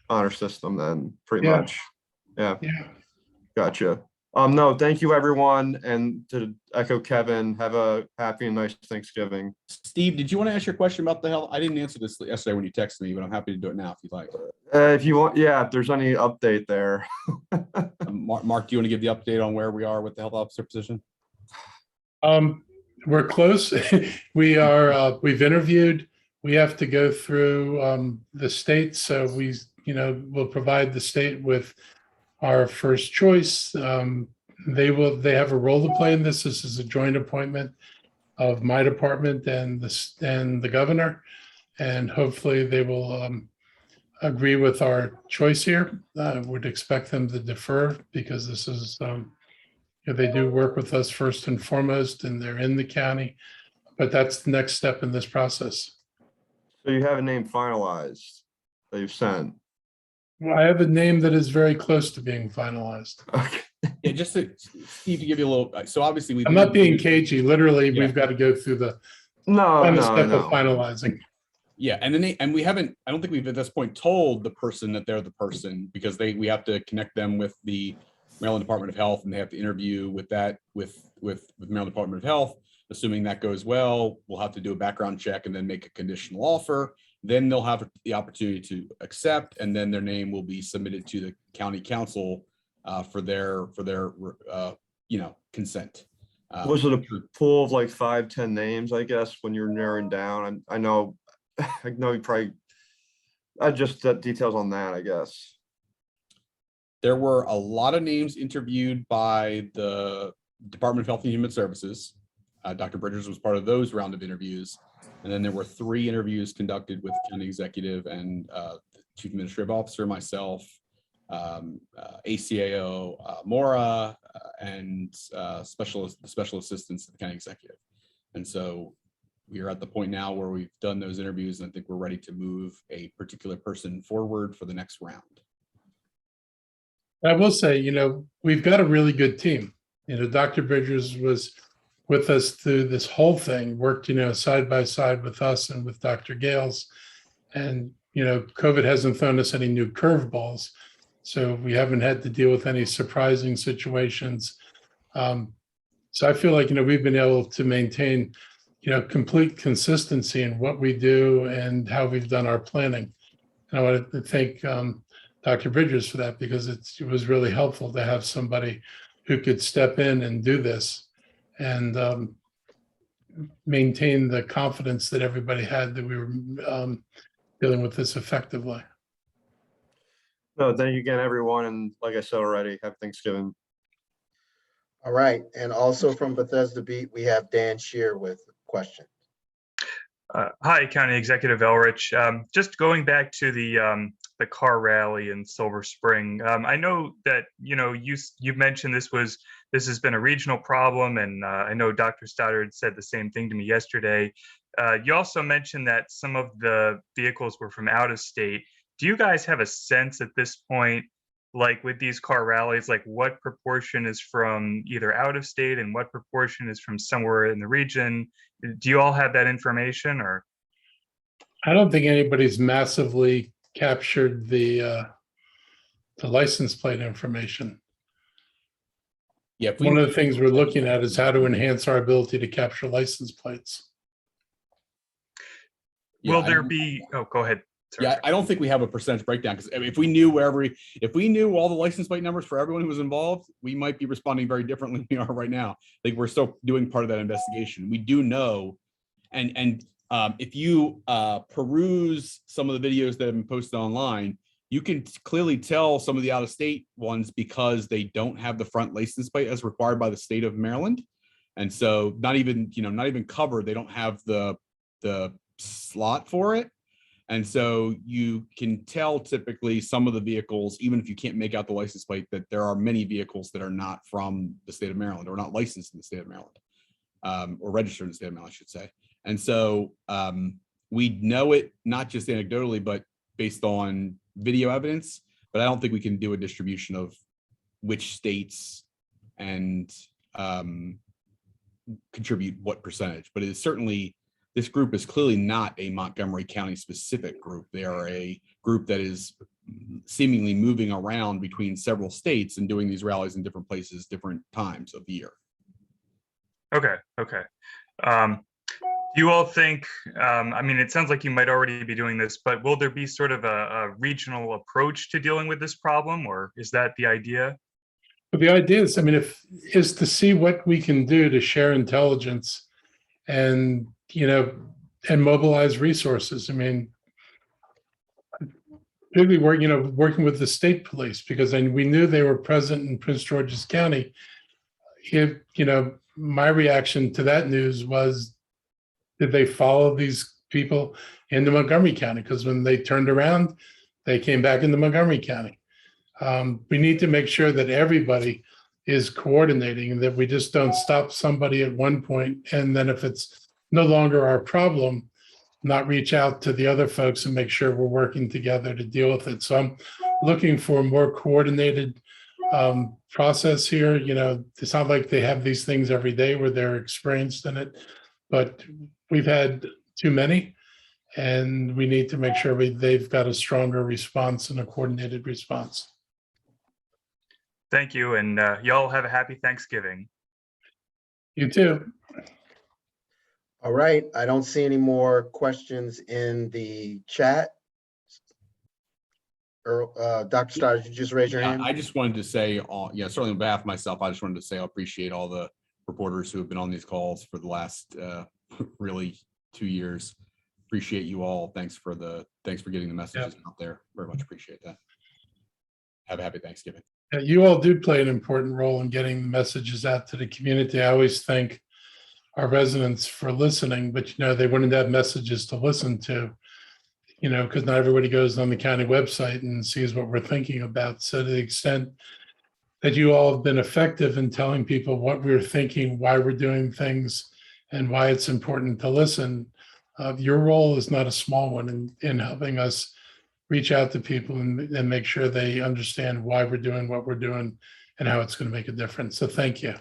honor system then, pretty Yeah. much. Yeah, Yeah. gotcha. No, thank you, everyone. And to echo Kevin, have a happy and nice Thanksgiving. Steve, did you want to ask your question about the health? I didn't answer this yesterday when you texted me, but I'm happy to do it now if you'd like. If you want, yeah, if there's any update there. Mark, do you want to give the update on where we are with the health officer position? We're close. We've interviewed. We have to go through the state. So we'll provide the state with our first choice. They have a role to play in this. This is a joint appointment of my department and the governor. And hopefully they will agree with our choice here. I would expect them to defer because this is, they do work with us first and foremost, and they're in the county, but that's the next step in this process. So you have a name finalized that you've sent? Well, I have a name that is very close to being finalized. Okay. Yeah, just to Steve, to give you a little, so obviously I'm not being cagey. Literally, Yeah. we've got to go through the No, final no, step no. of finalizing. Yeah, and then we haven't, I don't think we've at this point told the person that they're the person because we have to connect them with the Maryland Department of Health and they have to interview with Maryland Department of Health. Assuming that goes well, we'll have to do a background check and then make a conditional offer. Then they'll have the opportunity to accept, and then their name will be submitted to the county council for their consent. Was it a pool of like 5-10 names, I guess, when you're narrowing down? I know you probably, just details on that, I guess. There were a lot of names interviewed by the Department of Health and Human Services. Dr. Bridgers was part of those round of interviews. And then there were 3 interviews conducted with county executive and the chief administrative officer, myself, ACAO, Mora, and the special assistants to the county executive. And so we are at the point now where we've done those interviews, and I think we're ready to move a particular person forward for the next round. I will say, we've got a really good team. Dr. Bridgers was with us through this whole thing, worked, side by side with us and with Dr. Gales. And, COVID hasn't thrown us any new curveballs. So we haven't had to deal with any surprising situations. So I feel like, we've been able to maintain, complete consistency in what we do and how we've done our planning. And I want to thank Dr. Bridgers for that, because it was really helpful to have somebody who could step in and do this and maintain the confidence that everybody had that we were dealing with this effectively. No, thank you again, everyone. And like I said already, happy Thanksgiving. All right. And also from Bethesda Beat, we have Dan Shear with a question. Hi, County Executive Elrich. Just going back to the the car rally in Silver Spring. I know that you mentioned this has been a regional problem, and I know Dr. Stoddard said the same thing to me yesterday. You also mentioned that some of the vehicles were from out of state. Do you guys have a sense at this point, like with these car rallies, like what proportion is from either out of state and what proportion is from somewhere in the region? Do you all have that information, or? I don't think anybody's massively captured the license plate information. Yeah, One of the things we're looking at is how to enhance our ability to capture license plates. Will there be? Oh, go ahead. Sorry. Yeah, I don't think we have a percentage breakdown, because if we knew all the license plate numbers for everyone who was involved, we might be responding very differently than we are right now. Like, we're still doing part of that investigation. We do know, and if you peruse some of the videos that have been posted online, you can clearly tell some of the out-of-state ones because they don't have the front license plate as required by the state of Maryland, and so not even covered. They don't have the slot for it. And so you can tell typically some of the vehicles, even if you can't make out the license plate, that there are many vehicles that are not from the state of Maryland, or not licensed in the state of Maryland, or registered in the state of Maryland, I should say. And so we know it not just anecdotally, but based on video evidence. But I don't think we can do a distribution of which states and contribute what percentage. But it is certainly, this group is clearly not a Montgomery County specific group. They are a group that is seemingly moving around between several states and doing these rallies in different places, different times of the year. Okay. Do you all think, I mean, it sounds like you might already be doing this, but will there be sort of a regional approach to dealing with this problem, or is that the idea? But the idea is, I mean, is to see what we can do to share intelligence and mobilize resources. I mean, particularly working with the state police, because we knew they were present in Prince George's County. My reaction to that news was, did they follow these people into Montgomery County? Because when they turned around, they came back into Montgomery County. We need to make sure that everybody is coordinating, and that we just don't stop somebody at one point, and then if it's no longer our problem, not reach out to the other folks and make sure we're working together to deal with it. So I'm looking for a more coordinated process here. It's not like they have these things every day where they're experienced in it, but we've had too many, and we need to make sure they've got a stronger response and a coordinated response. Thank you, and y'all have a happy Thanksgiving. You too. All right, I don't see any more questions in the chat. Dr. Stoddard, you just raise your hand. I just wanted to say, certainly on behalf of myself, I just wanted to say I appreciate all the reporters who have been on these calls for the last really 2 years. Appreciate you all. Thanks for getting the messages out there. Very much appreciate that. Have a happy Thanksgiving. You all do play an important role in getting messages out to the community. I always thank our residents for listening, but they wouldn't have messages to listen to, because not everybody goes on the county website and sees what we're thinking about. So to the extent that you all have been effective in telling people what we're thinking, why we're doing things, and why it's important to listen, your role is not a small one in helping us reach out to people and make sure they understand why we're doing what we're doing and how it's going to make a difference. So thank you.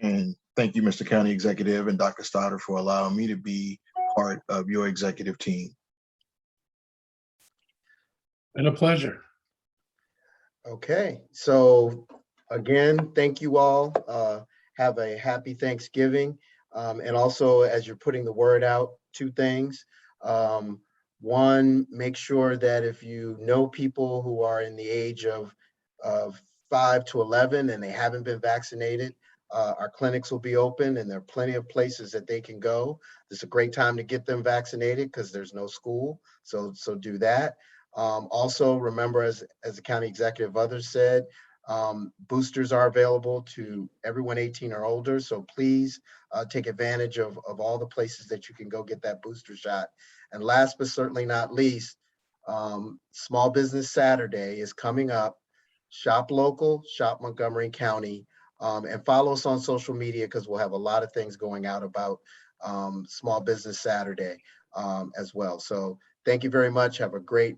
And thank you, Mr. County Executive and Dr. Stoddard, for allowing me to be part of your executive team. Been a pleasure. Okay, so again, thank you all. Have a happy Thanksgiving. And also, as you're putting the word out, 2 things. One, make sure that if you know people who are in the age of 5 to 11 and they haven't been vaccinated, our clinics will be open, and there are plenty of places that they can go. This is a great time to get them vaccinated because there's no school. So do that. Also, remember, as the county executive, others said, boosters are available to everyone 18 or older. So please take advantage of all the places that you can go get that booster shot. And last but certainly not least, Small Business Saturday is coming up. Shop local, shop Montgomery County, and follow us on social media because we'll have a lot of things going out about Small Business Saturday as well. So thank you very much. Have a great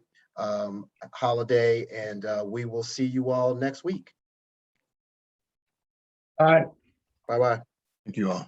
holiday, and we will see you all next week. Bye. Bye-bye. Thank you all.